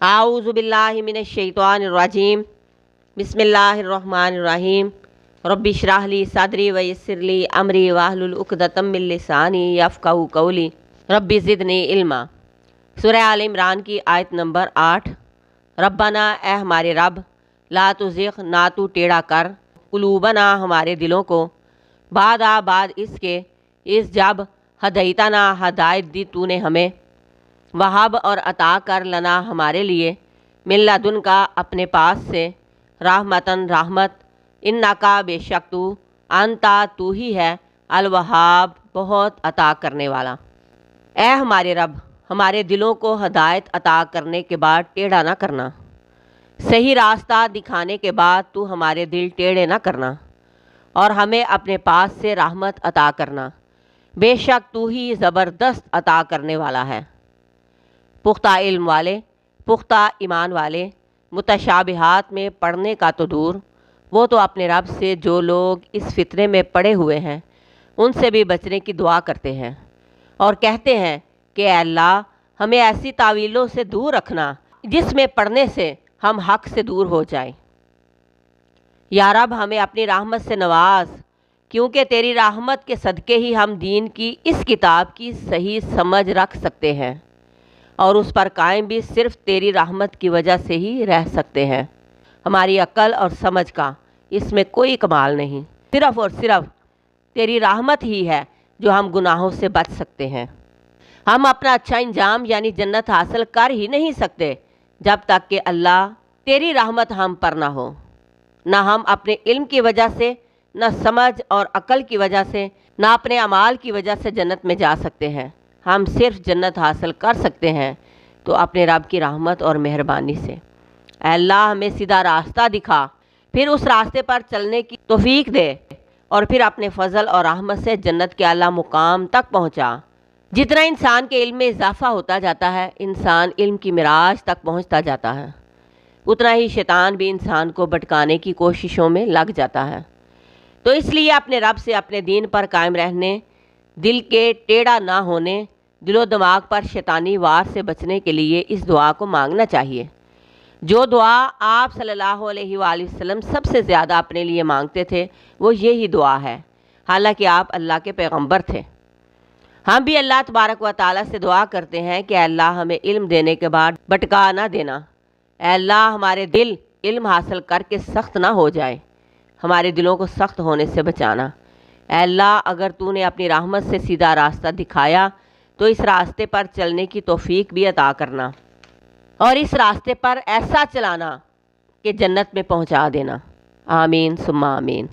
आऊज़ु बिल्लाहि मिनश शैतानिर रजीम। बिस्मिल्लाहिर्रहमानिर्रहीम। रब्बि इश्रह ली सदरी व यस्सिर ली अमरी वाहलुल उक़दतम मिन लिसानी यफ़क़हू क़ौली रब्बि ज़िदनी इल्मा। सूरह आल इमरान की आयत नंबर 8। रब्बना, ए हमारे रब, ला तुज़िग़, ना तू टेढ़ा कर, कुलूबना, हमारे दिलों को, बाद इसके, इस जब, हदैतना, हदायत दी तूने हमें, वहाब और अता कर लना, हमारे लिए, मिन लदुनका, अपने पास से, रहमतन, रहमत, इन्नका, बेशक तू, अंता, तू ही है, अल वहाब, बहुत अता करने वाला। ए हमारे रब, हमारे दिलों को हदायत अता करने के बाद टेढ़ा ना करना, सही रास्ता दिखाने के बाद तू हमारे दिल टेढ़े ना करना, और हमें अपने पास से रहमत अता करना, बेशक तू ही ज़बरदस्त अता करने वाला है। पुख्ता इल्म वाले, पुख्ता ईमान वाले, मुतशाबिहात में पढ़ने का तो दूर, वो तो अपने रब से जो लोग इस फितने में पड़े हुए हैं उनसे भी बचने की दुआ करते हैं और कहते हैं कि ऐ अल्लाह, हमें ऐसी तावीलों से दूर रखना जिसमें पढ़ने से हम हक से दूर हो जाएं। या रब, हमें अपनी रहमत से नवाज, क्योंकि तेरी रहमत के सदक़े ही हम दीन की इस किताब की सही समझ रख सकते हैं और उस पर कायम भी सिर्फ़ तेरी रहमत की वजह से ही रह सकते हैं। हमारी अक्ल और समझ का इसमें कोई कमाल नहीं, सिर्फ़ और सिर्फ तेरी रहमत ही है जो हम गुनाहों से बच सकते हैं। हम अपना अच्छा इंजाम यानी जन्नत हासिल कर ही नहीं सकते जब तक कि अल्लाह तेरी रहमत हम पर ना हो। ना हम अपने इल्म की वजह से, ना समझ और अक्ल की वजह से, ना अपने अमाल की वजह से जन्नत में जा सकते हैं। हम सिर्फ जन्नत हासिल कर सकते हैं तो अपने रब की रहमत और मेहरबानी से। ऐ अल्लाह, हमें सीधा रास्ता दिखा, फिर उस रास्ते पर चलने की तौफीक दे और फिर अपने फजल और रहमत से जन्नत के आला मुकाम तक पहुँचा। जितना इंसान के इल्म में इजाफा होता जाता है, इंसान इल्म की मिराज तक पहुँचता जाता है, उतना ही शैतान भी इंसान को भटकाने की कोशिशों में लग जाता है। तो इसलिए अपने रब से अपने दीन पर कायम रहने, दिल के टेढ़ा ना होने, दिलो दिमाग पर शैतानी वार से बचने के लिए इस दुआ को मांगना चाहिए। जो दुआ आप सल्लल्लाहु अलैहि वसल्लम सबसे ज़्यादा अपने लिए मांगते थे वो यही दुआ है, हालांकि आप अल्लाह के पैगंबर थे। हम भी अल्लाह तबारक व तआला से दुआ करते हैं कि अल्लाह हमें इल्म देने के बाद भटका ना देना। ऐ अल्लाह, हमारे दिल इल्म हासिल करके सख्त ना हो जाए, हमारे दिलों को सख्त होने से बचाना। ऐ अल्लाह, अगर तूने अपनी रहमत से सीधा रास्ता दिखाया तो इस रास्ते पर चलने की तौफीक भी अता करना और इस रास्ते पर ऐसा चलाना कि जन्नत में पहुंचा देना। आमीन सुम्मा आमीन।